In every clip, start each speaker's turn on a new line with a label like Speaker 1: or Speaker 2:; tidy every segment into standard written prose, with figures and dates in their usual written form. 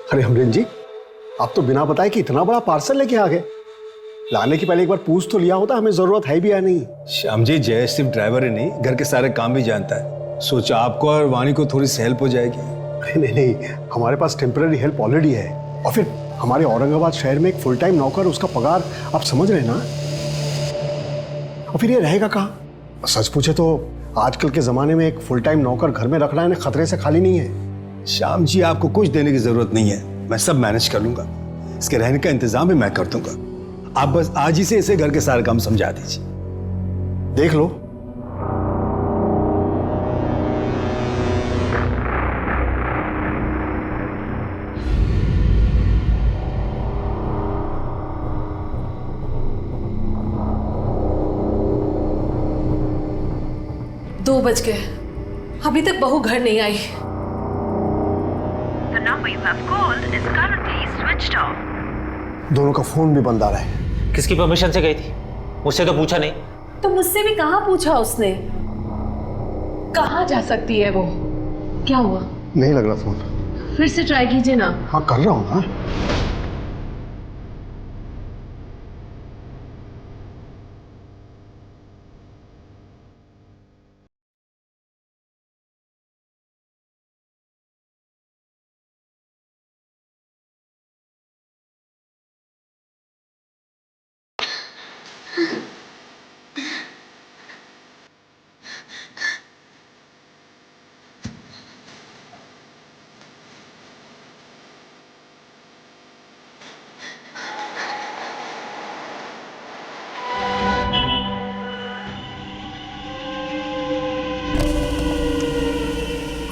Speaker 1: अरे अमरीन जी, आप तो बिना बताए कि इतना बड़ा पार्सल लेके आ गए। लाने की पहले एक बार पूछ तो लिया होता, हमें जरूरत है भी या नहीं।
Speaker 2: श्याम जी, जय सिर्फ ड्राइवर ही नहीं, घर के सारे काम भी जानता है। सोचा आपको और वाणी को थोड़ी सी हेल्प हो जाएगी।
Speaker 1: अरे नहीं नहीं, हमारे पास टेम्पररी हेल्प ऑलरेडी है। और फिर हमारे औरंगाबाद शहर में एक फुल टाइम नौकर, उसका पगार आप समझ रहे हैं ना। और फिर ये रहेगा कहाँ? सच पूछे तो आजकल के जमाने में एक फुल टाइम नौकर घर में रखना है ना, खतरे से खाली नहीं है।
Speaker 2: श्याम जी, आपको कुछ देने की जरूरत नहीं है, मैं सब मैनेज कर लूंगा। इसके रहने का इंतजाम भी मैं कर दूंगा। आप बस आज ही से इसे घर के सारे काम समझा दीजिए।
Speaker 1: देख लो।
Speaker 3: दो बज गए, अभी तक बहू घर नहीं आई।
Speaker 4: The number you have called is currently switched off.
Speaker 1: दोनों का फोन भी बंद आ रहा है।
Speaker 5: किसकी परमिशन से गई थी? मुझसे तो पूछा नहीं।
Speaker 3: तो मुझसे भी कहाँ पूछा उसने? कहाँ जा सकती है वो? क्या हुआ?
Speaker 1: नहीं लग रहा फोन।
Speaker 3: फिर से ट्राई कीजिए ना।
Speaker 1: हाँ कर रहा हूँ। हाँ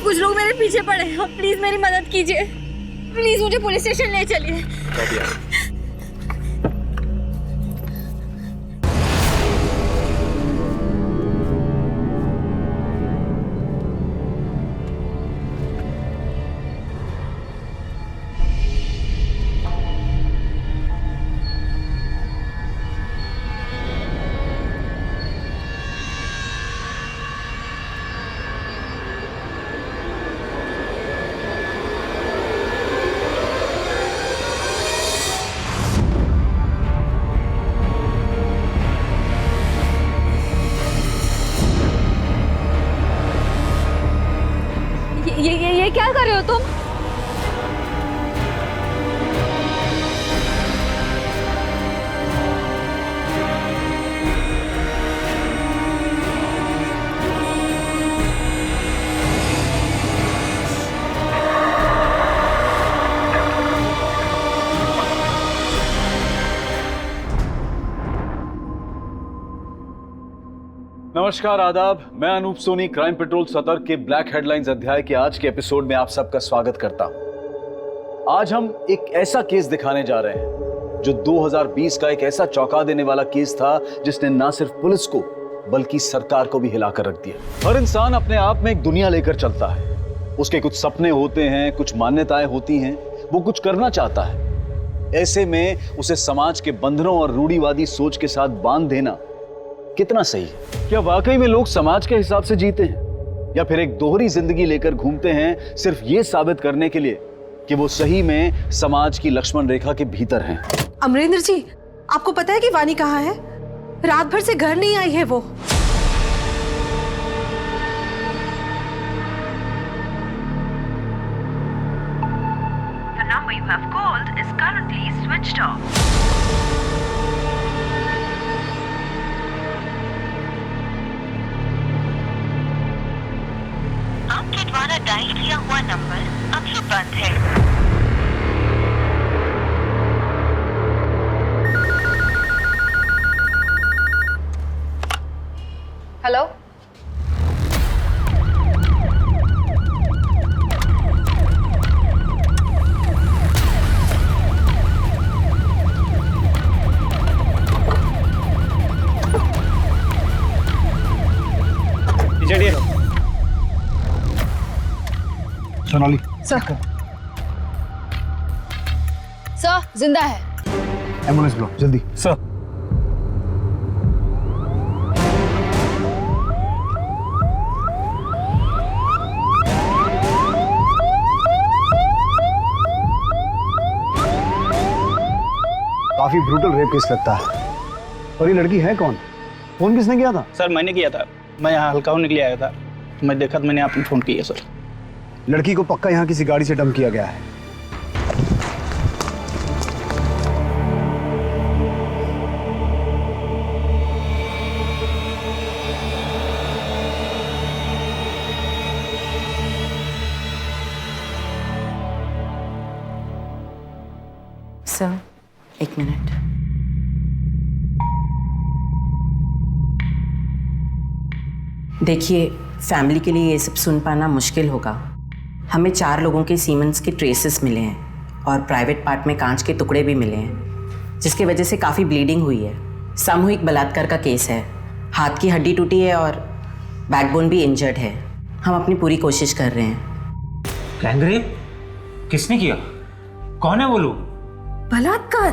Speaker 6: कुछ लोग मेरे पीछे पड़े हैं, प्लीज मेरी मदद कीजिए। प्लीज मुझे पुलिस स्टेशन ले चलिए। ये क्या कर रहे हो तुम?
Speaker 7: नमस्कार, आदाब। मैं अनूप सोनी, क्राइम पेट्रोल सतर्क के ब्लैक हेडलाइंस अध्याय के आज के एपिसोड में आप सबका स्वागत करता हूं। आज हम एक ऐसा केस दिखाने जा रहे हैं जो 2020 का एक ऐसा चौंका देने वाला केस था जिसने ना सिर्फ पुलिस को बल्कि सरकार को भी हिलाकर रख दिया। हर इंसान अपने आप में एक दुनिया लेकर चलता है। उसके कुछ सपने होते हैं, कुछ मान्यताएं होती हैं, वो कुछ करना चाहता है। ऐसे में उसे समाज के बंधनों और रूढ़िवादी सोच के साथ बांध देना कितना सही है? क्या वाकई में लोग समाज के हिसाब से जीते हैं या फिर एक दोहरी जिंदगी लेकर घूमते हैं सिर्फ ये साबित करने के लिए कि वो सही में समाज की लक्ष्मण रेखा के भीतर हैं?
Speaker 3: अमरेंद्र जी, आपको पता है कि वानी कहाँ है? रात भर से घर नहीं आई है वो।
Speaker 4: The number you have called is currently switched off. आपके द्वारा डायल किया हुआ नंबर अभी बंद है।
Speaker 6: हेलो,
Speaker 5: चलिए।
Speaker 1: सोनाली,
Speaker 6: सर जिंदा है।
Speaker 1: एम्बुलेंस बुलाओ जल्दी।
Speaker 5: सर,
Speaker 1: काफी ब्रूटल रेप केस लगता है। और ये लड़की है कौन? फोन किसने किया था?
Speaker 8: सर मैंने किया था, मैं यहाँ हल्का निकले आया था, मैं देखा तो मैंने आपने फ़ोन किया सर।
Speaker 1: लड़की को पक्का यहाँ किसी गाड़ी से डंप किया गया है।
Speaker 9: सर, एक मिनट। देखिए, फैमिली के लिए ये सब सुन पाना मुश्किल होगा। हमें 4 लोगों के सीमेंस के ट्रेसेस मिले हैं और प्राइवेट पार्ट में कांच के टुकड़े भी मिले हैं, जिसकी वजह से काफ़ी ब्लीडिंग हुई है। सामूहिक बलात्कार का केस है। हाथ की हड्डी टूटी है और बैकबोन भी इंजर्ड है। हम अपनी पूरी कोशिश कर रहे हैं।
Speaker 5: गैंगरेप? किसने किया? कौन है वो लोग?
Speaker 3: बलात्कार?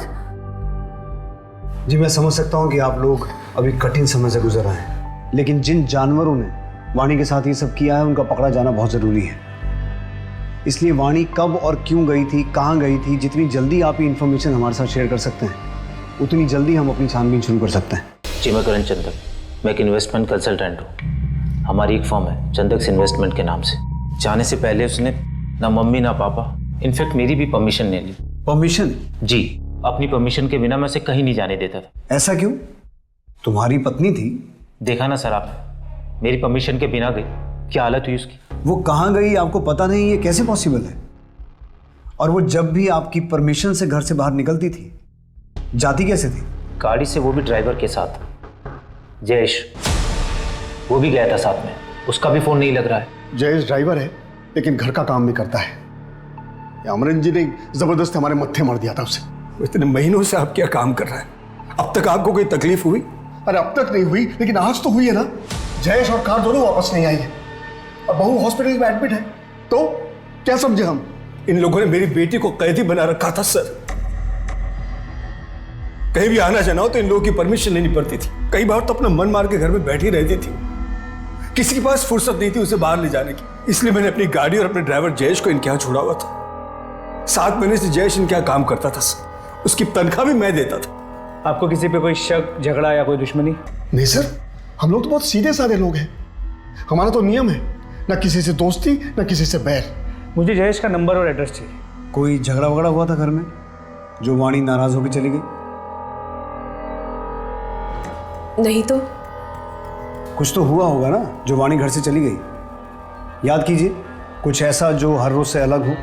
Speaker 1: जी मैं समझ सकता हूँ कि आप लोग अभी कठिन समय से गुजर रहे हैं, लेकिन जिन जानवरों ने वाणी के साथ ये सब किया है उनका पकड़ा जाना बहुत ज़रूरी है। इसलिए वाणी कब और क्यों गई थी, कहाँ गई थी, जितनी जल्दी आप ये इन्फॉर्मेशन हमारे साथ शेयर कर सकते हैं उतनी जल्दी हम अपनी छानबीन शुरू कर सकते हैं।
Speaker 5: जी मैं करण चंदक, मैं एक इन्वेस्टमेंट कंसल्टेंट हूँ। हमारी एक फर्म है चंदक इन्वेस्टमेंट के नाम से। जाने से पहले उसने ना मम्मी ना पापा, इनफैक्ट मेरी भी परमिशन नहीं ली।
Speaker 1: परमिशन?
Speaker 5: जी, अपनी परमिशन के बिना मैं उसे कहीं नहीं जाने देता था।
Speaker 1: ऐसा क्यों? तुम्हारी पत्नी थी।
Speaker 5: देखा ना सर आपने, मेरी परमिशन के बिना गई, क्या हालत हुई उसकी।
Speaker 1: वो कहाँ गई आपको पता नहीं, ये कैसे पॉसिबल है? और वो जब भी आपकी परमिशन से घर से बाहर निकलती थी जाती कैसे थी?
Speaker 5: गाड़ी से, वो भी ड्राइवर के साथ। जयेश, वो भी गया था साथ में, उसका भी फोन नहीं लग रहा है।
Speaker 1: जयेश ड्राइवर है लेकिन घर का काम भी करता है। अमरन जी ने जबरदस्त हमारे मत्थे मार दिया था उसे।
Speaker 2: इतने महीनों से आप क्या काम कर रहे हैं? अब तक आपको कोई तकलीफ हुई?
Speaker 1: अरे अब तक नहीं हुई, लेकिन आज तो हुई है ना। जयेश और कार दोनों वापस नहीं आई है और बहू हॉस्पिटल में एडमिट है। तो क्या समझे हम?
Speaker 2: इन लोगों ने मेरी बेटी को कैदी बना रखा था सर। कहीं भी आना जाना हो तो इन लोगों की परमिशन लेनी पड़ती थी। कई बार तो अपना मन मार के घर में बैठी रहती थी। किसी के पास फुर्सत नहीं थी उसे बाहर ले जाने की। इसलिए मैंने अपनी गाड़ी और अपने ड्राइवर जयेश को इनके यहाँ छोड़ा हुआ था। 7 महीने से जयेश इनके यहाँ काम करता था सर। उसकी तनख्वाह भी मैं देता था।
Speaker 8: आपको किसी पे कोई शक, झगड़ा या कोई दुश्मनी?
Speaker 1: नहीं सर, हम लोग तो बहुत सीधे साधे लोग हैं। हमारा तो नियम है, ना किसी से दोस्ती ना किसी से बैर।
Speaker 8: मुझे जयेश का नंबर और एड्रेस चाहिए।
Speaker 1: कोई झगड़ा वगड़ा हुआ था घर में जो वाणी नाराज होकर चली गई?
Speaker 3: नहीं तो।
Speaker 1: कुछ तो हुआ होगा ना जो वाणी घर से चली गई। याद कीजिए, कुछ ऐसा जो हर रोज से अलग हो।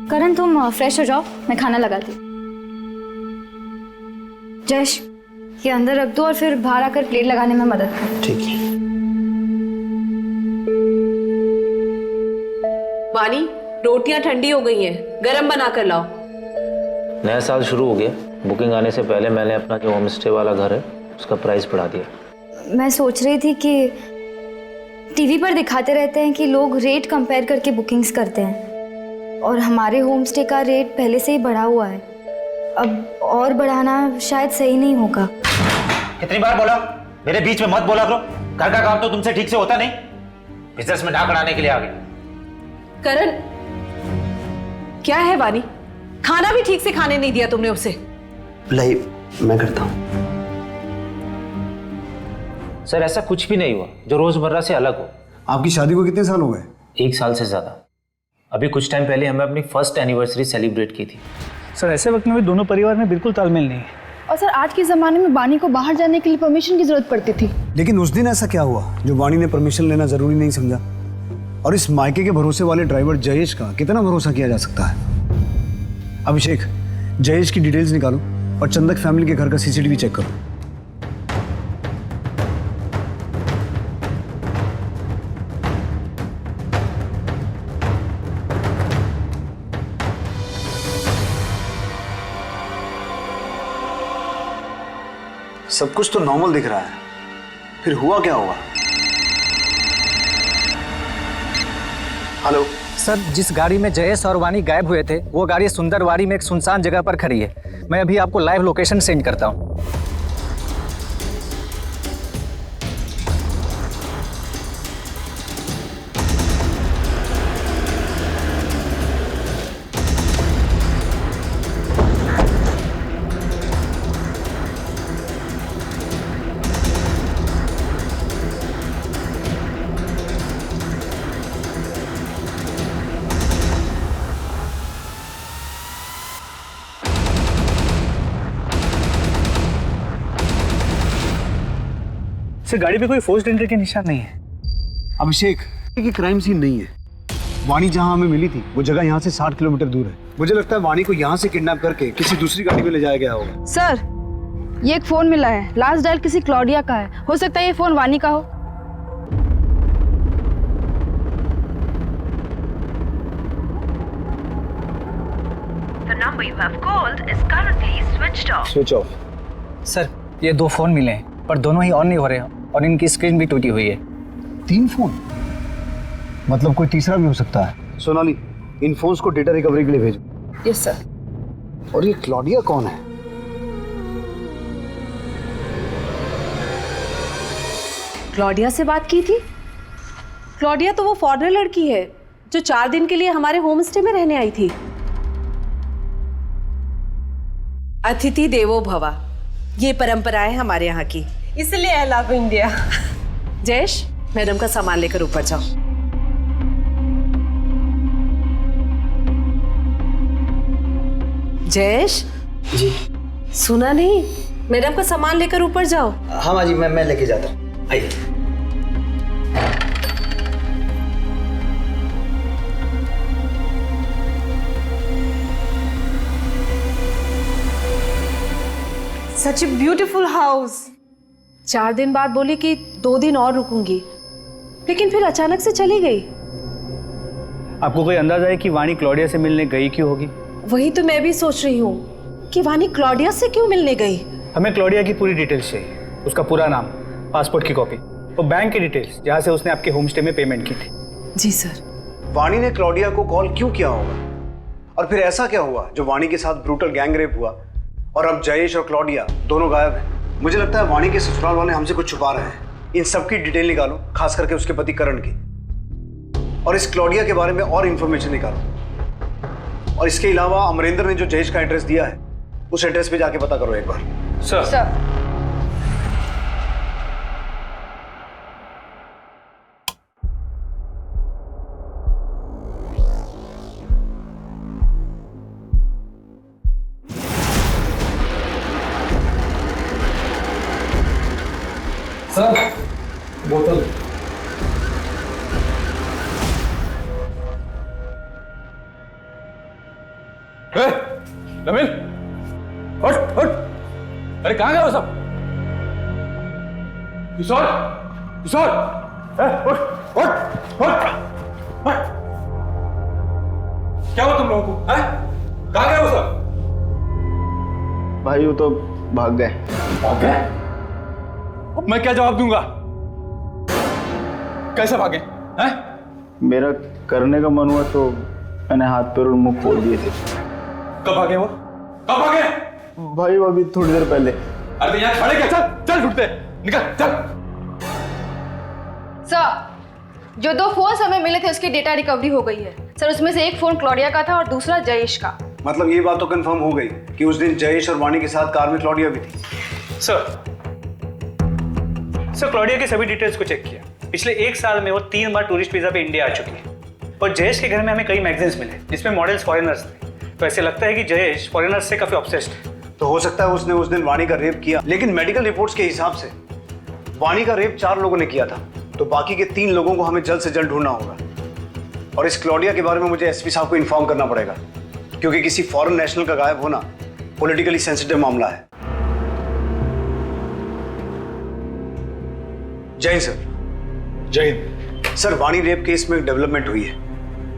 Speaker 6: करण तुम फ्रेश हो जाओ, मैं खाना लगाती हूँ। जयेश, ये अंदर रख दो और फिर बाहर आकर प्लेट लगाने में मदद करो।
Speaker 1: ठीक है।
Speaker 3: वानी, रोटियां ठंडी हो गई हैं, गरम बना कर लाओ।
Speaker 5: नया साल शुरू हो गया, बुकिंग आने से पहले मैंने अपना जो होम स्टे वाला घर है उसका प्राइस बढ़ा दिया।
Speaker 6: मैं सोच रही थी कि टीवी पर दिखाते रहते हैं कि लोग रेट कंपेयर करके बुकिंग्स करते हैं और हमारे होम स्टे का रेट पहले से ही बढ़ा हुआ है। अब और बढ़ाना शायद सही नहीं होगा।
Speaker 5: कितनी बार बोला, मेरे बीच में मत बोला करो। घर का काम तो तुमसे ठीक से होता नहीं, बिजनेस में डाक अड़ाने के लिए आ गई।
Speaker 3: करण, क्या है वानी? खाना भी ठीक से खाने नहीं दिया तुमने उसे।
Speaker 1: मैं करता हूँ।
Speaker 5: सर ऐसा कुछ भी नहीं हुआ जो रोजमर्रा से अलग हो।
Speaker 1: आपकी शादी को कितने साल हो गए?
Speaker 5: 1 साल से ज्यादा। अभी कुछ टाइम पहले हमें अपनी फर्स्ट एनिवर्सरी सेलिब्रेट की थी।
Speaker 8: सर ऐसे वक्त में भी दोनों परिवार में बिल्कुल तालमेल नहीं है।
Speaker 10: और सर आज के ज़माने में वाणी को बाहर जाने के लिए परमिशन की ज़रूरत पड़ती थी।
Speaker 1: लेकिन उस दिन ऐसा क्या हुआ जो वाणी ने परमिशन लेना जरूरी नहीं समझा? और इस मायके के भरोसे वाले ड्राइवर जयेश का कितना भरोसा किया जा सकता है? अभिषेक, जयेश की डिटेल्स निकालो और चंदक फैमिली के घर का सीसीटीवी चेक करो। सब कुछ तो नॉर्मल दिख रहा है, फिर हुआ क्या होगा? हेलो
Speaker 11: सर, जिस गाड़ी में जयेश और वाणी गायब हुए थे वो गाड़ी सुंदरवाड़ी में एक सुनसान जगह पर खड़ी है। मैं अभी आपको लाइव लोकेशन सेंड करता हूँ। सर गाड़ी पे कोई फोर्स्ड एंट्री के निशान नहीं है।
Speaker 1: अभिषेक, ये क्राइम सीन नहीं है। वाणी जहां हमें मिली थी वो जगह यहाँ से 60 किलोमीटर दूर है। मुझे लगता है वाणी को यहाँ से किडनैप करके किसी दूसरी गाड़ी में ले जाया गया होगा।
Speaker 10: सर, ये एक फोन मिला है, लास्ट डायल किसी क्लॉडिया का है। हो सकता है ये फोन वानी का हो।
Speaker 4: The number you have called is currently switched off.
Speaker 1: Switch off.
Speaker 11: Sir ये 2 फोन मिले हैं पर दोनों ही ऑन नहीं हो रहे हैं और इनकी स्क्रीन भी टूटी हुई है।
Speaker 1: 3 फोन? मतलब कोई तीसरा भी हो सकता है। सोनाली, इन फोन्स को डेटा रिकवरी के लिए भेजो।
Speaker 3: Yes sir.
Speaker 1: और ये क्लॉडिया कौन है?
Speaker 3: क्लॉडिया से बात की थी? क्लॉडिया तो वो फॉरेनर लड़की है जो 4 दिन के लिए हमारे होम स्टे में रहने आई थी। अतिथि देवो भवा, ये परंपरा है हमारे यहाँ की, इसलिए I love India. Jayesh, madam का सामान लेकर ऊपर जाओ। जयेश
Speaker 11: जी।
Speaker 3: सुना नहीं? मैडम का सामान लेकर ऊपर जाओ।
Speaker 11: हाँ माँ जी, मैं लेके जाता हूँ। आइए।
Speaker 3: सच ए ब्यूटीफुल हाउस। 4 दिन बाद बोली कि 2 दिन और रुकूंगी, लेकिन फिर अचानक से चली गई।
Speaker 8: आपको कोई अंदाजा है कि वाणी क्लॉडिया से मिलने गई क्यों होगी?
Speaker 3: वही तो मैं भी सोच रही हूँ कि वानी क्लॉडिया से क्यों मिलने गई।
Speaker 8: हमें क्लॉडिया की पूरी डिटेल्स चाहिए, उसका पूरा नाम, पासपोर्ट की कॉपी और बैंक की डिटेल्स जहाँ से उसने आपके होम स्टे में पेमेंट की थी।
Speaker 3: जी सर।
Speaker 1: वाणी ने क्लॉडिया को कॉल क्यों किया होगा? और फिर ऐसा क्या हुआ जो वाणी के साथ ब्रूटल गैंग रेप हुआ और अब जयेश और क्लॉडिया दोनों गायब हैं? मुझे लगता है वाणी के ससुराल वाले हमसे कुछ छुपा रहे हैं। इन सब की डिटेल निकालो, खास करके उसके पति करण की, और इस क्लॉडिया के बारे में और इंफॉर्मेशन निकालो। और इसके अलावा अमरेंद्र ने जो जयेश का एड्रेस दिया है उस एड्रेस पे जाके पता करो एक बार।
Speaker 8: सर।
Speaker 2: सर, बोतल। नमिल, उठ उठ। अरे कहाँ गए वो सब? किशोर, किशोर, उठ उठ उठ। क्या हुआ तुम लोगों को? कहाँ गए वो सब?
Speaker 8: भाई वो तो भाग गए।
Speaker 2: भाग गए? अब मैं क्या जवाब दूंगा? कैसे भागे? हैं?
Speaker 8: मेरा करने का मन हुआ तो मैंने हाथ पैर और मुंह खोल दिए थे।
Speaker 2: कब भागे वो? कब भागे?
Speaker 8: भाई वो अभी थोड़ी देर पहले।
Speaker 2: अरे तो यहाँ खड़े क्या? चल चल, छुटते निकल चल।
Speaker 10: सर, जो 2 फोन हमें मिले थे उसकी डेटा रिकवरी हो गई है सर। उसमें से एक फोन क्लॉडिया का था और दूसरा जयेश का।
Speaker 1: मतलब ये बात तो कंफर्म हो गई कि उस दिन जयेश और वाणी के साथ कार में क्लॉडिया भी थी।
Speaker 8: सर क्लॉडिया के सभी डिटेल्स को चेक किया। पिछले 1 साल में वो 3 बार टूरिस्ट वीजा पे इंडिया आ चुकी है। और जयेश के घर में हमें कई मैगजीन्स मिले जिसमें मॉडल्स फॉरेनर्स थे। तो ऐसे लगता है कि जयेश फॉरेनर्स से काफी ऑब्सेस्ड है।
Speaker 1: तो हो सकता है उसने उस दिन वाणी का रेप किया, लेकिन मेडिकल रिपोर्ट्स के हिसाब से वाणी का रेप 4 लोगों ने किया था। तो बाकी के 3 लोगों को हमें जल्द से जल्द ढूंढना होगा। और इस क्लॉडिया के बारे में मुझे एसपी साहब को इन्फॉर्म करना पड़ेगा, क्योंकि किसी फॉरेन नेशनल का गायब होना पॉलिटिकली सेंसिटिव मामला है। जय हिंद सर।
Speaker 2: जय हिंद
Speaker 1: सर, वाणी रेप केस में डेवलपमेंट हुई है।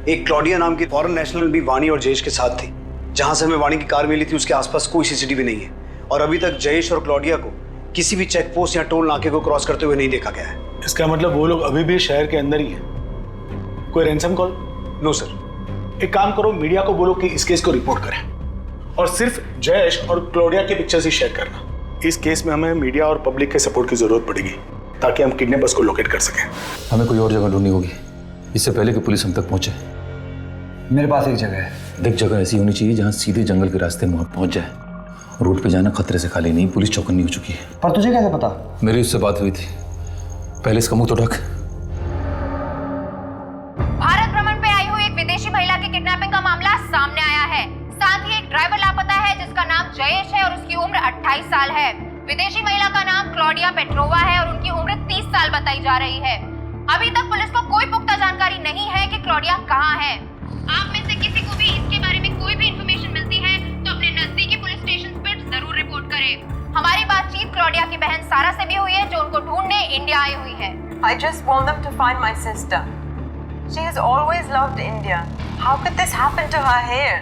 Speaker 1: एक क्लॉडिया नाम की फॉरेन नेशनल भी वाणी और जयेश के साथ थी। जहां से हमें वाणी की कार मिली थी उसके आसपास कोई सीसीटीवी नहीं है और अभी तक जयेश और क्लॉडिया को किसी भी चेक पोस्ट या टोल नाके को क्रॉस करते हुए नहीं देखा गया है।
Speaker 2: इसका मतलब वो लोग अभी भी शहर के अंदर ही हैं। कोई रैंसम कॉल?
Speaker 1: No sir.
Speaker 2: एक काम करो, मीडिया को बोलो कि इस केस को रिपोर्ट करें और सिर्फ जयेश और क्लॉडिया की पिक्चर्स ही शेयर करना। इस केस में हमें मीडिया और पब्लिक के सपोर्ट की जरूरत पड़ेगी ताकि हम किडनैपर्स को लोकेट कर सकें।
Speaker 12: हमें कोई और जगह ढूंढनी होगी इससे पहले कि पुलिस हम तक पहुंचे।
Speaker 11: मेरे पास एक जगह है।
Speaker 12: देख, जगह ऐसी होनी चाहिए जहां सीधे जंगल के रास्ते में पहुंच जाए। रोड पे जाना खतरे से खाली नहीं। पुलिस चौकन्नी हो चुकी है।
Speaker 11: पर तुझे कैसे पता?
Speaker 12: मेरी उससे बात हुई थी। पहले इसका मुंह तो ढक।
Speaker 13: भारत भ्रमण पे आई हुई एक विदेशी महिला की किडनैपिंग का मामला सामने आया है। साथ ही एक ड्राइवर लापता है जिसका नाम जयेश है और उसकी उम्र 28 साल है। विदेशी महिला का नाम क्लॉडिया पेट्रोवा है और उनकी उम्र बताई जा रही है। अभी तक पुलिस को कोई पुख्ता जानकारी नहीं है कि क्लॉडिया कहाँ है। आप में से किसी को भी इसके बारे में कोई भी इंफॉर्मेशन मिलती है तो अपने नजदीकी पुलिस स्टेशन पर जरूर रिपोर्ट करें। हमारी बातचीत क्लॉडिया की बहन सारा से भी हुई है, जो उनको ढूंढने इंडिया आई हुई है।
Speaker 14: I just want them to find my sister. She has always loved India. How could this happen to her here?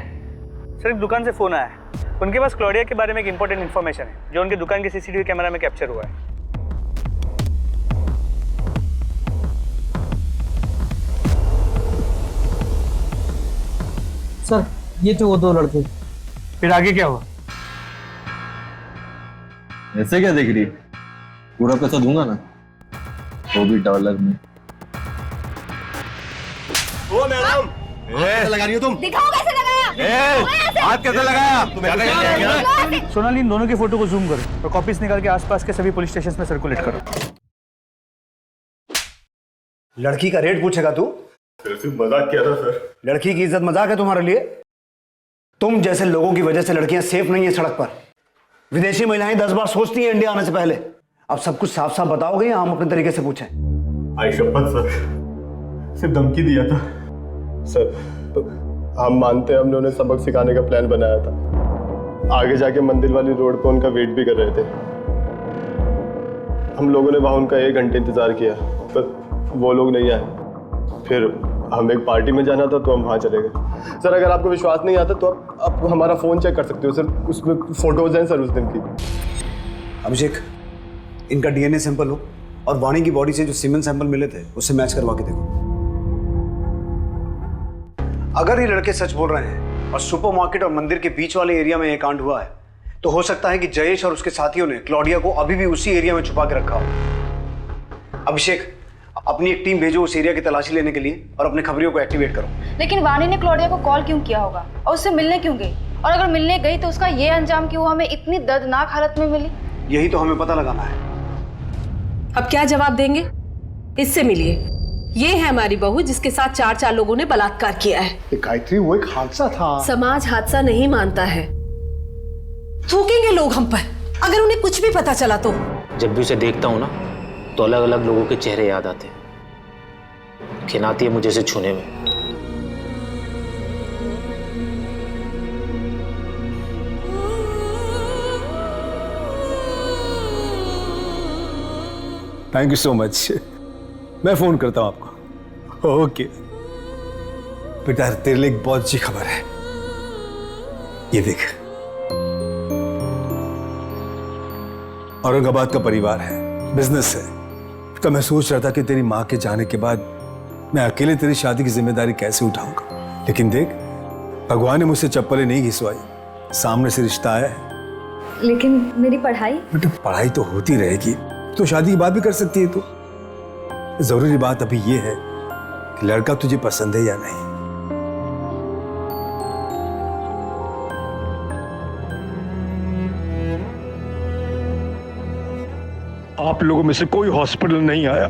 Speaker 8: Sir एक दुकान से फोन आया है, उनके पास क्लॉडिया के बारे में एक इंपॉर्टेंट इन्फॉर्मेशन है जो उनकी दुकान के सीसीटीवी कैमरा में कैप्चर हुआ है।
Speaker 11: सर ये थे वो दो लड़के।
Speaker 8: फिर आगे क्या हुआ?
Speaker 12: ऐसे क्या देख रही है? पूरा पैसा दूंगा ना, वो भी डॉलर में।
Speaker 2: ओ मैडम, कैसे लगा रही हो तुम?
Speaker 6: दिखाओ कैसे लगाया।
Speaker 2: हाथ कैसे लगाया? तुम्हें
Speaker 8: सोनाली, इन दोनों की फोटो को जूम करो और कॉपीज निकाल के आसपास के सभी पुलिस स्टेशन में सर्कुलेट करो।
Speaker 1: लड़की का रेट पूछेगा तू?
Speaker 2: सिर्फ मजाक किया था सर।
Speaker 1: लड़की की इज्जत मजाक है तुम्हारे लिए? तुम जैसे लोगों की वजह से लड़कियां सेफ नहीं है सड़क पर। विदेशी महिलाएं 10 बार सोचती हैं इंडिया आने से पहले। अब सब कुछ साफ साफ बताओगे या हम अपने तरीके से पूछें?
Speaker 2: आई शपथ सर, सिर्फ धमकी दिया था सर। तो हम मानते हैं, हमने उन्हें सबक सिखाने का प्लान बनाया था। आगे जाके मंदिर वाली रोड पर उनका वेट भी कर रहे थे। हम लोगों ने वहाँ उनका 1 घंटे इंतजार किया पर वो लोग नहीं आए। फिर हम एक पार्टी में जाना था तो हम वहाँ चले गए। सर अगर आपको विश्वास नहीं आता तो आप हमारा फ़ोन चेक कर सकते हो सर, उसमें फ़ोटोज़ हैं सर उस दिन की।
Speaker 1: अभिषेक, इनका डीएनए सैंपल हो और वाणी की बॉडी से जो सीमेंट सैंपल मिले थे उससे मैच करवा के देखो। अगर ये लड़के सच बोल रहे हैं और सुपरमार्केट और मंदिर के बीच वाले एरिया में ये कांड हुआ है तो हो सकता है कि जयेश और उसके साथियों ने क्लॉडिया को अभी भी उसी एरिया में छुपा के रखा हो। अभिषेक, अपनी एक टीम भेजो उस एरिया की तलाशी लेने के लिए और अपने खबरियों को एक्टिवेट करो।
Speaker 10: लेकिन वाणी ने क्लॉडिया को कॉल क्यों किया होगा और उससे मिलने क्यों गई? और अगर मिलने गई तो उसका ये अंजाम कि वो हमें इतनी दर्दनाक हालत में मिली?
Speaker 1: यही तो हमें पता लगाना है।
Speaker 3: अब क्या जवाब देंगे? इससे मिलिए। ये है हमारी बहू जिसके साथ 4 लोगों ने बलात्कार किया है।
Speaker 1: गायत्री, वो एक हादसा था।
Speaker 3: समाज हादसा नहीं मानता है। थूकेंगे लोग हम पर अगर उन्हें कुछ भी पता चला तो।
Speaker 5: जब भी उसे देखता हूँ ना तो अलग अलग लोगों के चेहरे याद आते हैं। खिनाती है मुझे इसे छूने में।
Speaker 2: Thank you so much. मैं फोन करता हूं आपको। ओके बेटा, तेरे लिए एक बहुत अच्छी खबर है। ये देख, औरंगाबाद का परिवार है, बिजनेस है। तो मैं सोच रहा था कि तेरी मां के जाने के बाद मैं अकेले तेरी शादी की जिम्मेदारी कैसे उठाऊंगा, लेकिन देख भगवान ने मुझसे चप्पलें नहीं घिसवाई, सामने से रिश्ता आया है।
Speaker 6: लेकिन मेरी पढ़ाई?
Speaker 2: बेटा पढ़ाई तो होती रहेगी, तो शादी की बात भी कर सकती है। तो जरूरी बात अभी ये है कि लड़का तुझे पसंद है या नहीं।
Speaker 15: आप लोगों में से कोई हॉस्पिटल नहीं आया।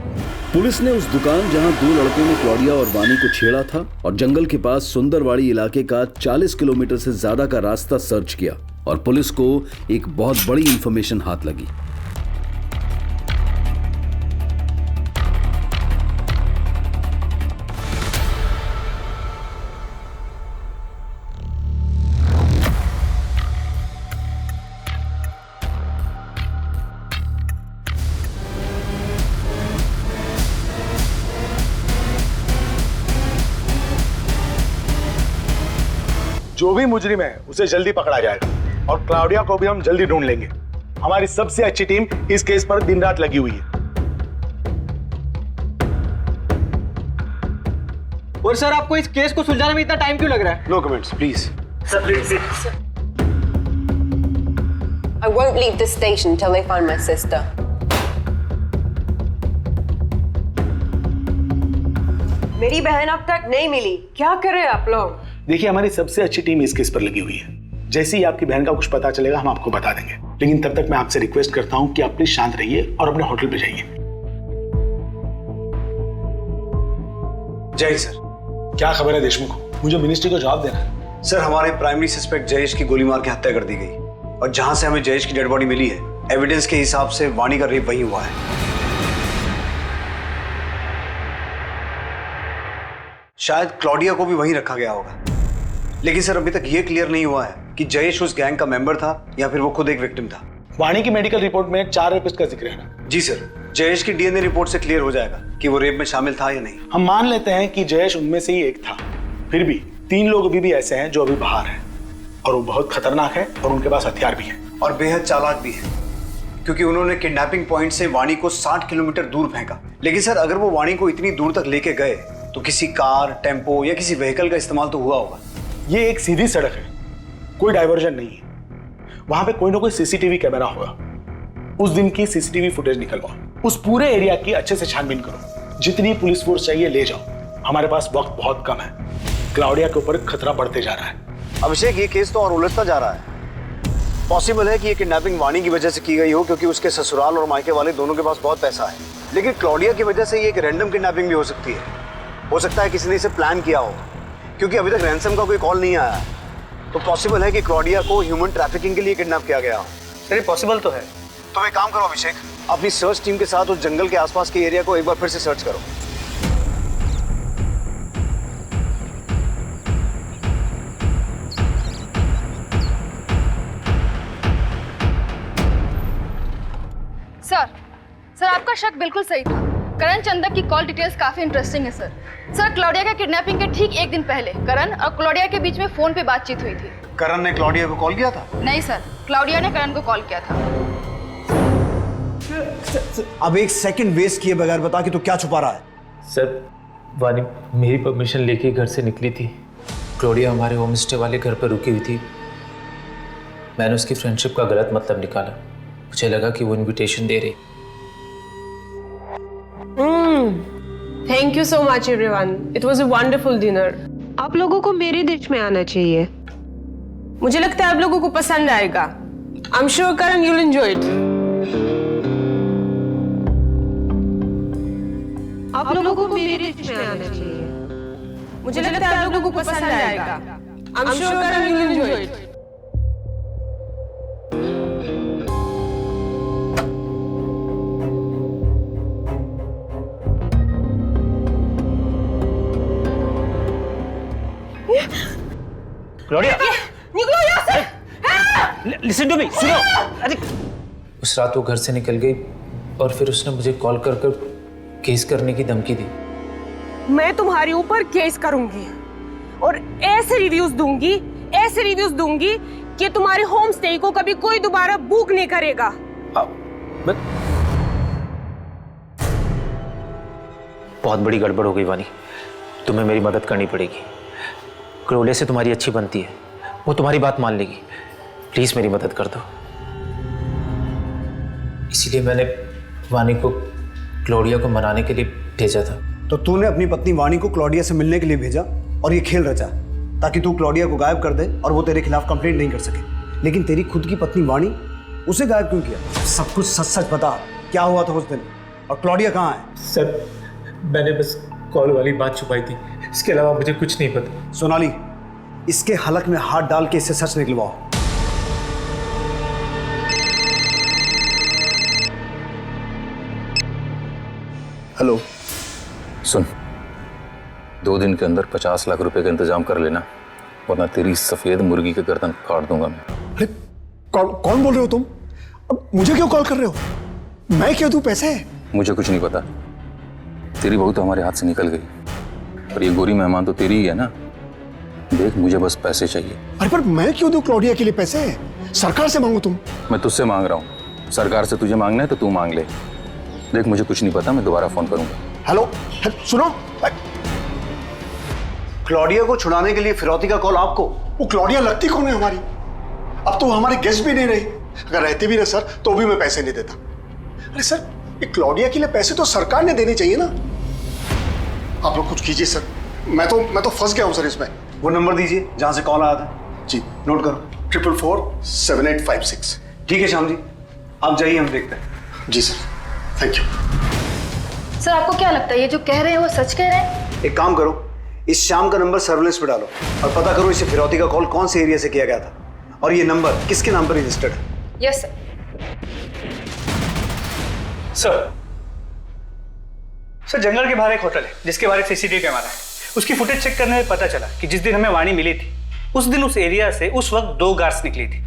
Speaker 7: पुलिस ने उस दुकान जहां 2 लड़कों ने क्लॉडिया और वानी को छेड़ा था और जंगल के पास सुंदरवाड़ी इलाके का 40 किलोमीटर से ज्यादा का रास्ता सर्च किया और पुलिस को एक बहुत बड़ी इंफॉर्मेशन हाथ लगी।
Speaker 15: जो भी मुजरिम है उसे जल्दी पकड़ा जाएगा और क्लाउडिया को भी हम जल्दी ढूंढ लेंगे। हमारी सबसे अच्छी टीम इस केस पर दिन रात लगी हुई है।
Speaker 11: और सर, आपको इस केस को सुलझाने में इतना टाइम क्यों लग रहा है?
Speaker 1: No comments please.
Speaker 11: Sir please.
Speaker 14: I won't leave this station till they find my sister. मेरी बहन अब तक नहीं मिली, क्या करें आप लोग?
Speaker 15: देखिए, हमारी सबसे अच्छी टीम इस केस पर लगी हुई है। जैसे ही आपकी बहन का कुछ पता चलेगा हम आपको बता देंगे, लेकिन तब तक मैं आपसे रिक्वेस्ट करता हूं कि आप प्लीज शांत रहिए और अपने होटल पे जाइए।
Speaker 1: जय सर।
Speaker 15: क्या खबर है देशमुख? मुझे मिनिस्ट्री को जवाब देना है।
Speaker 1: सर, हमारे प्राइमरी सस्पेक्ट जयेश की गोली मार के हत्या कर दी गई और जहां से हमें जयेश की डेड बॉडी मिली है, एविडेंस के हिसाब से वाणी का रेप वहीं हुआ है।
Speaker 16: शायद क्लॉडिया को भी वहीं रखा गया होगा। लेकिन सर अभी तक ये क्लियर नहीं हुआ है कि जयेश उस गैंग का मेंबर था या फिर वो खुद एक विक्टिम था।
Speaker 15: वाणी की मेडिकल रिपोर्ट में 4 रेपिस्ट का जिक्र है ना?
Speaker 16: जी सर, जयेश की डीएनए रिपोर्ट से क्लियर हो जाएगा कि वो रेप में शामिल था या नहीं।
Speaker 15: हम मान लेते हैं कि जयेश उनमें से ही एक था। फिर भी 3 लोग अभी भी ऐसे हैं जो अभी बाहर हैं और वो बहुत खतरनाक है और उनके पास हथियार भी है
Speaker 16: और बेहद चालाक भी है, क्योंकि उन्होंने किडनैपिंग पॉइंट से वाणी को 60 किलोमीटर दूर फेंका। लेकिन सर अगर वो वाणी को इतनी दूर तक लेके गए तो किसी कार, टेम्पो या किसी व्हीकल का इस्तेमाल तो हुआ होगा।
Speaker 15: ये एक सीधी सड़क है, कोई डाइवर्जन नहीं है। वहां पे कोई ना कोई सीसीटीवी कैमरा होगा। उस दिन की सीसीटीवी फुटेज निकलवाओ, उस पूरे एरिया की अच्छे से छानबीन करो। जितनी पुलिस फोर्स चाहिए ले जाओ, हमारे पास वक्त बहुत कम है। क्लाउडिया के ऊपर खतरा बढ़ते जा रहा है।
Speaker 16: अभिषेक, ये केस तो और उलझता जा रहा है। पॉसिबल है कि ये किडनैपिंग वाणी की वजह से की गई हो, क्योंकि उसके ससुराल और मायके वाले दोनों के पास बहुत पैसा है। लेकिन क्लॉडिया की वजह से ये एक रैंडम किडनैपिंग भी हो सकती है। हो सकता है किसी ने इसे प्लान किया हो, क्योंकि अभी तक रैंसम का कोई कॉल नहीं आया। तो पॉसिबल है कि क्लॉडिया को ह्यूमन ट्रैफिकिंग के लिए किडनैप किया गया हो।
Speaker 8: सर पॉसिबल तो है।
Speaker 16: तो एक काम करो अभिषेक, अपनी सर्च टीम के साथ उस जंगल के आसपास के एरिया को एक बार फिर से सर्च करो।
Speaker 10: सर आपका शक बिल्कुल सही था। करण चंदक की कॉल डिटेल्स काफी इंटरेस्टिंग है सर। क्लॉडिया के किडनैपिंग के ठीक 1 दिन पहले करण और क्लॉडिया के बीच में फोन पे बातचीत हुई थी।
Speaker 16: करण ने क्लॉडिया को कॉल किया था?
Speaker 10: नहीं सर, क्लॉडिया ने करण को कॉल किया था।
Speaker 16: अब 1 सेकंड वेस्ट किए बगैर बता कि तू क्या छुपा रहा है।
Speaker 5: सर वानी मेरी परमिशन लेके घर से निकली थी। क्लोडिया हमारे होम स्टे वाले घर पर रुकी हुई थी। मैंने उसकी फ्रेंडशिप का गलत मतलब निकाला। मुझे लगा कि वो इनविटेशन दे रही।
Speaker 17: Thank you so much everyone, it was a wonderful dinner. आप लोगों को मेरे डिश में आना चाहिए, मुझे लगता है आप लोगों को पसंद आएगा। I am sure Karan you will enjoy it. आप लोगों को मेरे डिश में आना चाहिए, मुझे लगता है आप लोगों को पसंद आएगा। I am sure Karan you will enjoy it.
Speaker 5: Claudia
Speaker 17: निकलो यहाँ से।
Speaker 5: लिसन टू मी, सुनो। अरे उस रात वो घर से निकल गई और फिर उसने मुझे कॉल कर केस करने की धमकी दी।
Speaker 17: मैं तुम्हारे ऊपर केस करूंगी और ऐसे रिव्यूज दूंगी कि तुम्हारे होम स्टे को कभी कोई दोबारा बुक नहीं करेगा।
Speaker 5: बहुत बड़ी गड़बड़ हो गई वानी, तुम्हें मेरी मदद करनी पड़ेगी। क्लोडिया से तुम्हारी अच्छी बनती है, वो तुम्हारी बात मान लेगी। प्लीज मेरी मदद कर दो। इसीलिए मैंने वानी को क्लोडिया को मनाने के लिए भेजा था।
Speaker 16: तो तूने अपनी पत्नी वानी को क्लॉडिया से मिलने के लिए भेजा और ये खेल रचा ताकि तू क्लॉडिया को गायब कर दे और वो तेरे खिलाफ कंप्लेंट नहीं कर सके। लेकिन तेरी खुद की पत्नी वानी, उसे गायब क्यों किया? सब कुछ सच सच बता, क्या हुआ था उस दिन और क्लॉडिया कहाँ है?
Speaker 5: सर मैंने बस कॉल वाली बात छुपाई थी, इसके अलावा मुझे कुछ नहीं पता।
Speaker 16: सोनाली, इसके हलक में हाथ डाल के इससे सच निकलवाओ।
Speaker 12: हेलो, सुन, 2 दिन के अंदर 50 लाख रुपए का इंतजाम कर लेना, वरना तेरी सफेद मुर्गी के गर्दन काट दूंगा मैं।
Speaker 1: अरे कौन बोल रहे हो तुम? अब मुझे क्यों कॉल कर रहे हो? मैं क्यों दूं पैसे?
Speaker 12: मुझे कुछ नहीं पता। तेरी बहू तो हमारे हाथ से निकल गई, पर ये गोरी मेहमान तो तेरी ही है ना। देख, मुझे बस पैसे चाहिए।
Speaker 1: अरे पर मैं क्यों दूं क्लॉडिया के लिए पैसे? सरकार से मांगू तुम?
Speaker 12: मैं तुझसे मांग रहा हूँ। सरकार से तुझे मांगना है तो तू मांग ले। देख, मुझे कुछ नहीं पता, मैं दोबारा फोन करूंगा।
Speaker 1: हेलो, सुनो।
Speaker 16: क्लॉडिया को छुड़ाने के लिए फिरौती का कॉल आपको?
Speaker 1: वो क्लॉडिया लगती कौन है हमारी? अब तो हमारी गेस्ट भी नहीं रही। अगर रहते भी ना सर तो भी मैं पैसे नहीं देता। अरे सर, ये क्लॉडिया के लिए पैसे तो सरकार ने देने चाहिए ना। आप लोग कुछ कीजिए सर, मैं तो फंस गया हूं सर इसमें।
Speaker 16: वो नंबर दीजिए जहां से कॉल आया था।
Speaker 1: जी
Speaker 16: नोट करो,
Speaker 1: 444-7856।
Speaker 16: ठीक है श्याम जी, आप जाइए, हम देखते हैं।
Speaker 1: जी सर, थैंक यू।
Speaker 10: सर आपको क्या लगता है ये जो कह रहे हैं वो सच कह रहे हैं?
Speaker 16: एक काम करो, इस श्याम का नंबर सर्विलेंस पे डालो और पता करो इसे फिरौती का कॉल कौन से एरिया से किया गया था और ये नंबर किसके नाम पर रजिस्टर्ड है।
Speaker 10: Yes
Speaker 8: sir. सर जंगल के बाहर एक होटल है जिसके बाहर एक सीसीटीवी कैमरा है। उसकी फुटेज चेक करने में पता चला कि जिस दिन हमें वाणी मिली थी उस दिन उस एरिया से उस वक्त 2 कार्स निकली थी।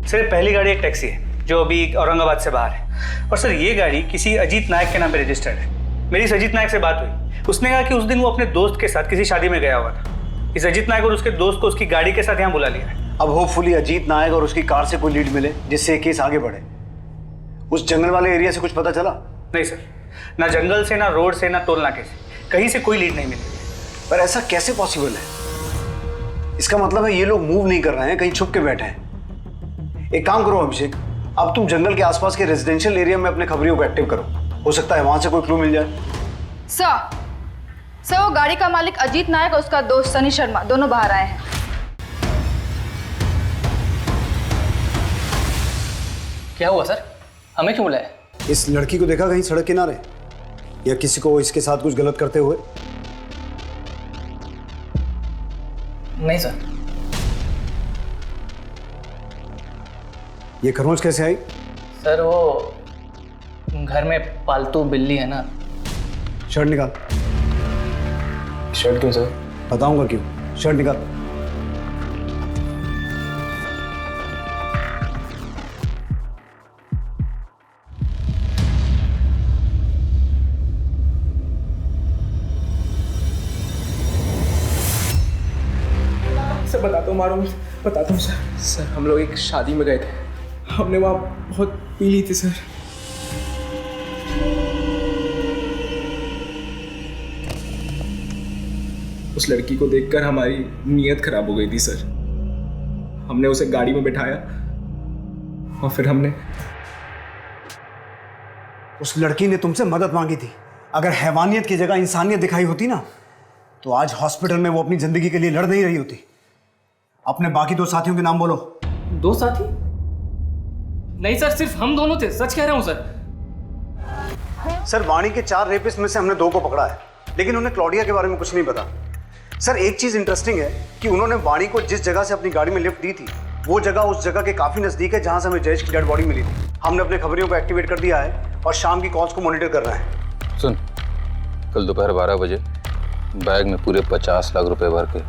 Speaker 8: सर पहली गाड़ी एक टैक्सी है जो अभी औरंगाबाद से बाहर है, और सर ये गाड़ी किसी अजीत नायक के नाम पे रजिस्टर्ड है। मेरी इस अजीत नायक से बात हुई, उसने कहा कि उस दिन वो अपने दोस्त के साथ किसी शादी में गया हुआ था। इस अजीत नायक और उसके दोस्त को उसकी गाड़ी के साथ यहाँ बुला लिया है।
Speaker 16: अब होपफुली अजीत नायक और उसकी कार से कोई लीड मिले जिससे ये केस आगे बढ़े। उस जंगल वाले एरिया से कुछ पता चला?
Speaker 8: नहीं सर, ना जंगल से, ना रोड से, ना टोल नाके से, कहीं से कोई लीड नहीं मिली।
Speaker 16: पर ऐसा कैसे पॉसिबल है? इसका मतलब है ये लोग मूव नहीं कर रहे हैं, कहीं छुप के बैठे हैं। एक काम करो अभिषेक, अब तुम जंगल के आसपास के रेजिडेंशियल एरिया में अपने खबरियों को एक्टिव करो, हो सकता है वहां से कोई क्लू मिल जाए।
Speaker 10: सर वो गाड़ी का मालिक अजीत नायक और उसका दोस्त सनी शर्मा दोनों बाहर आए हैं।
Speaker 11: क्या हुआ सर, हमें क्यों बुलाया?
Speaker 16: इस लड़की को देखा कहीं सड़क किनारे, या किसी को इसके साथ कुछ गलत करते हुए?
Speaker 11: नहीं सर।
Speaker 16: ये खरोंच कैसे आई?
Speaker 11: सर वो घर में पालतू बिल्ली है ना।
Speaker 16: शर्ट निकाल।
Speaker 11: शर्ट क्यों सर?
Speaker 16: बताऊंगा क्यों, शर्ट निकाल।
Speaker 18: सर बताता हूँ, मारो बताता हूँ सर। सर हम लोग एक शादी में गए थे, हमने वहाँ बहुत पी ली थी सर। उस लड़की को देखकर हमारी नीयत खराब हो गई थी सर। हमने उसे गाड़ी में बिठाया और फिर हमने
Speaker 16: उस लड़की ने तुमसे मदद मांगी थी। अगर हैवानियत की जगह इंसानियत दिखाई होती ना तो आज हॉस्पिटल में वो अपनी जिंदगी के लिए लड़ नहीं रही होती। अपने बाकी 2 साथियों के नाम बोलो।
Speaker 11: 2 साथी? नहीं सर, सिर्फ हम दोनों थे, सच कह रहा हूँ सर।
Speaker 16: सर वाणी के 4 रेपिस्ट में से हमने 2 को पकड़ा है, लेकिन उन्हें क्लॉडिया के बारे में कुछ नहीं पता। सर एक चीज इंटरेस्टिंग है कि उन्होंने वाणी को जिस जगह से अपनी गाड़ी में लिफ्ट दी थी वो जगह उस जगह के काफी नजदीक है जहां से हमें जयेश की डेड बॉडी मिली थी। हमने अपने खबरियों को एक्टिवेट कर दिया है और शाम की कॉल्स को मॉनिटर कर रहे हैं।
Speaker 12: सुन, कल दोपहर 12 बजे बैग में पूरे 50 लाख रुपए भर के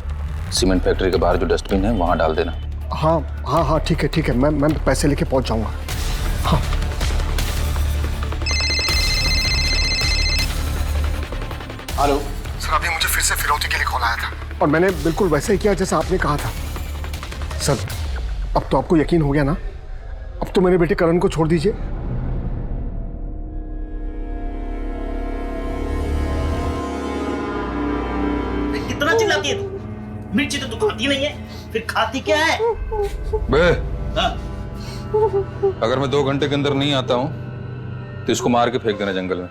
Speaker 12: सीमेंट फैक्ट्री के बाहर जो डस्टबिन है वहां डाल देना।
Speaker 1: हाँ हाँ हाँ ठीक है, मैं पैसे लेके पहुंच जाऊंगा। हाँ
Speaker 16: हेलो
Speaker 1: सर, अभी मुझे फिर से फिरौती के लिए कॉल आया था और मैंने बिल्कुल वैसे ही किया जैसा आपने कहा था। सर अब तो आपको यकीन हो गया ना? अब तो मेरे बेटे करण को छोड़ दीजिए।
Speaker 19: कितना चिल्लाती है तू? मिर्ची तो तू खाती नहीं है, फिर खाती क्या है?
Speaker 12: बे,
Speaker 19: हाँ?
Speaker 12: अगर मैं 2 घंटे के अंदर नहीं आता हूं तो इसको मार के फेंक देना जंगल में।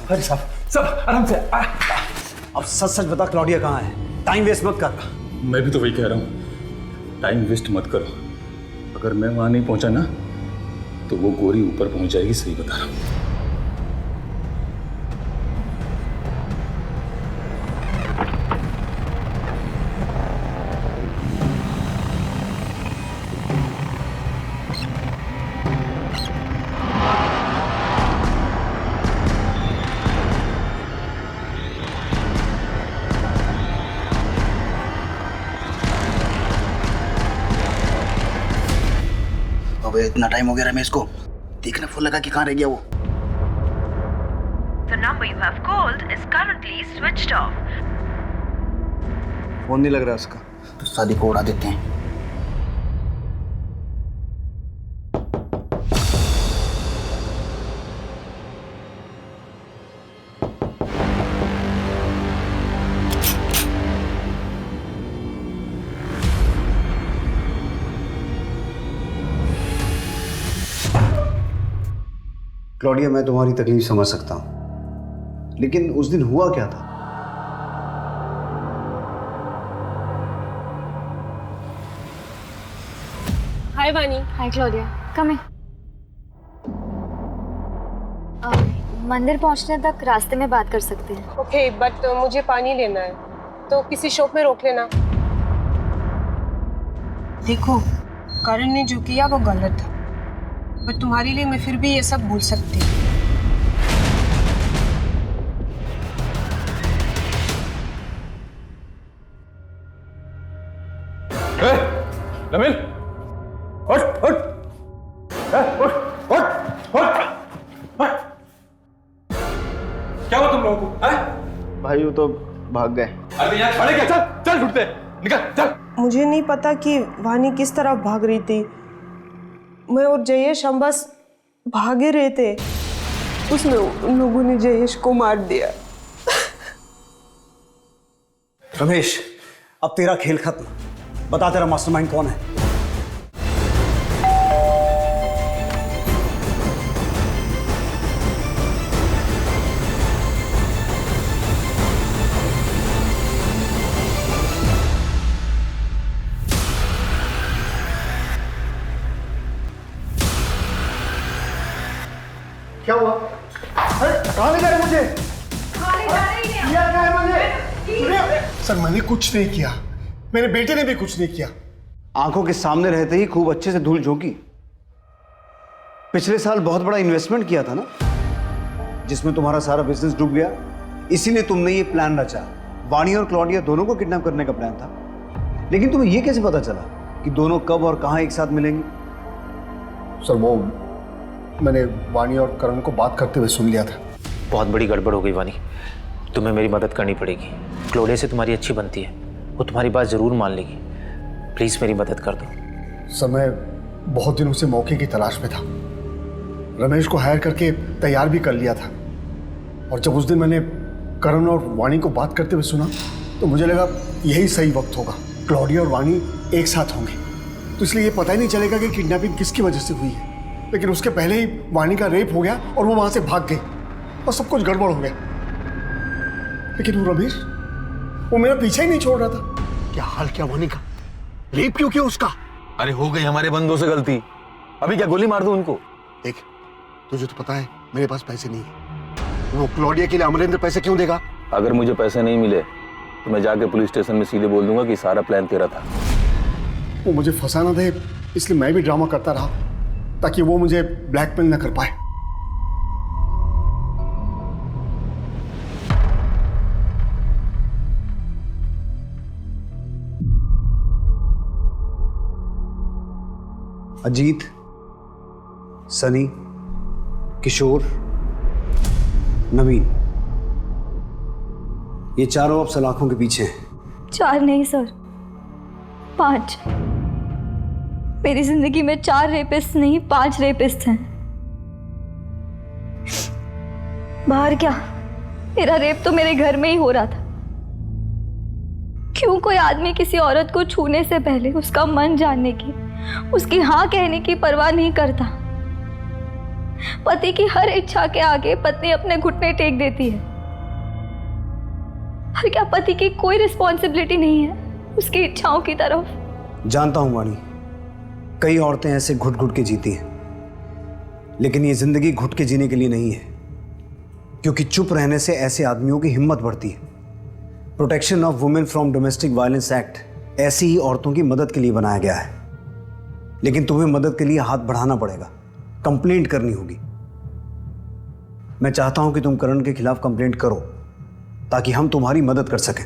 Speaker 15: अरे सब आराम से।
Speaker 16: अब सच सच बता, क्लॉडिया कहाँ है? टाइम वेस्ट मत कर।
Speaker 2: मैं भी तो वही कह रहा हूँ, टाइम वेस्ट मत करो। अगर मैं वहां नहीं पहुंचा ना तो वो गोरी ऊपर पहुंच जाएगी, सही बता रहा हूँ।
Speaker 19: अब इतना टाइम हो गया रमेश को, देखना फोन लगा कि कहाँ रह गया वो।
Speaker 4: The number you have called is currently switched off.
Speaker 16: Phone नहीं लग रहा उसका।
Speaker 19: तो शादी को उड़ा देते हैं।
Speaker 16: क्लॉडिया, मैं तुम्हारी तकलीफ समझ सकता हूं, लेकिन उस दिन हुआ क्या था?
Speaker 17: हाय वानी।
Speaker 6: हाय क्लोडिया, कम इन। मंदिर पहुंचने तक रास्ते में बात कर सकते हैं।
Speaker 17: ओके, बट मुझे पानी लेना है, तो किसी शॉप में रोक लेना। देखो, करण ने जो किया वो गलत था, पर तुम्हारे लिए मैं फिर भी ये सब भूल सकती हूँ।
Speaker 2: नमिल, उठ उठ, उठ उठ उठ। क्या हुआ तुम लोगों को?
Speaker 16: भाई वो तो भाग गए।
Speaker 2: अरे यार खड़े क्या? चल चल, ढूंढते निकल चल।
Speaker 17: मुझे नहीं पता कि वानी किस तरफ भाग रही थी। मैं और जयेश हम बस भागे रहे थे, उसमें उन लोगों ने जयेश को मार दिया।
Speaker 16: रमेश, अब तेरा खेल खत्म। बता तेरा मास्टरमाइंड कौन है? क्या हुआ? कहाँ ले जा रहे मुझे? किया क्या है मैंने?
Speaker 1: सर मैंने कुछ नहीं किया, मेरे बेटे ने भी कुछ नहीं किया।
Speaker 16: आंखों के सामने रहते ही खूब अच्छे से धूल झोंकी। पिछले साल बहुत बड़ा इन्वेस्टमेंट किया था ना, जिसमें तुम्हारा सारा बिजनेस डूब गया। इसीलिए तुमने ये प्लान रचा। वानी और क्लॉडिया दोनों को किडनैप करने का प्लान था। लेकिन तुम्हें ये कैसे पता चला कि दोनों कब और कहां एक साथ मिलेंगे?
Speaker 1: सर वो मैंने वानी और करण को बात करते हुए सुन लिया था।
Speaker 5: बहुत बड़ी गड़बड़ हो गई वानी, तुम्हें मेरी मदद करनी पड़ेगी। क्लोडिया से तुम्हारी अच्छी बनती है, वो तुम्हारी बात ज़रूर मान लेगी। प्लीज़ मेरी मदद कर दो।
Speaker 1: सर मैं बहुत दिनों से मौके की तलाश में था। रमेश को हायर करके तैयार भी कर लिया था, और जब उस दिन मैंने करण और वानी को बात करते हुए सुना तो मुझे लगा यही सही वक्त होगा। क्लॉडिया और वानी एक साथ होंगे, तो इसलिए ये पता ही नहीं चलेगा कि किडनैपिंग किसकी वजह से हुई है। लेकिन उसके पहले ही वानी का रेप हो गया और वो वहां से भाग गई और सब कुछ गड़बड़ हो गया। लेकिन वो रमेश, वो मेरा पीछा ही नहीं छोड़ रहा था। क्या हाल किया वानी का? रेप क्यों किया उसका?
Speaker 12: अरे हो गई हमारे बंदों से गलती, अभी क्या गोली मार दूं उनको?
Speaker 1: देख, तुझे तो पता है मेरे पास पैसे नहीं है। वो क्लॉडिया के लिए अमरेंद्र पैसे क्यों देगा?
Speaker 12: अगर मुझे पैसे नहीं मिले तो मैं जाके पुलिस स्टेशन में सीधे बोल दूंगा कि सारा प्लान तेरा था।
Speaker 1: वो मुझे फंसाना दे, इसलिए मैं भी ड्रामा करता रहा ताकि वो मुझे ब्लैकमेल न कर पाए।
Speaker 16: अजीत, सनी, किशोर, नवीन, ये चारों अब सलाखों के पीछे हैं।
Speaker 6: 4 नहीं सर, 5। मेरी जिंदगी में 4 रेपिस्ट नहीं 5 रेपिस्ट हैं। बाहर क्या, मेरा रेप तो मेरे घर में ही हो रहा था। क्यों कोई आदमी किसी औरत को छूने से पहले उसका मन जानने की, उसकी हाँ कहने की परवाह नहीं करता? पति की हर इच्छा के आगे पत्नी अपने घुटने टेक देती है। और क्या पति की कोई रिस्पॉन्सिबिलिटी नहीं है उसकी इच्छाओं की तरफ?
Speaker 16: जानता हूं वाणी, कई औरतें ऐसे घुट घुट के जीती हैं, लेकिन ये जिंदगी घुट के जीने के लिए नहीं है, क्योंकि चुप रहने से ऐसे आदमियों की हिम्मत बढ़ती है। Protection of women from domestic violence act ऐसी ही औरतों की मदद के लिए बनाया गया है। लेकिन तुम्हें मदद के लिए हाथ बढ़ाना पड़ेगा, कंप्लेंट करनी होगी। मैं चाहता हूं कि तुम करण के खिलाफ कंप्लेंट करो ताकि हम तुम्हारी मदद कर सकें।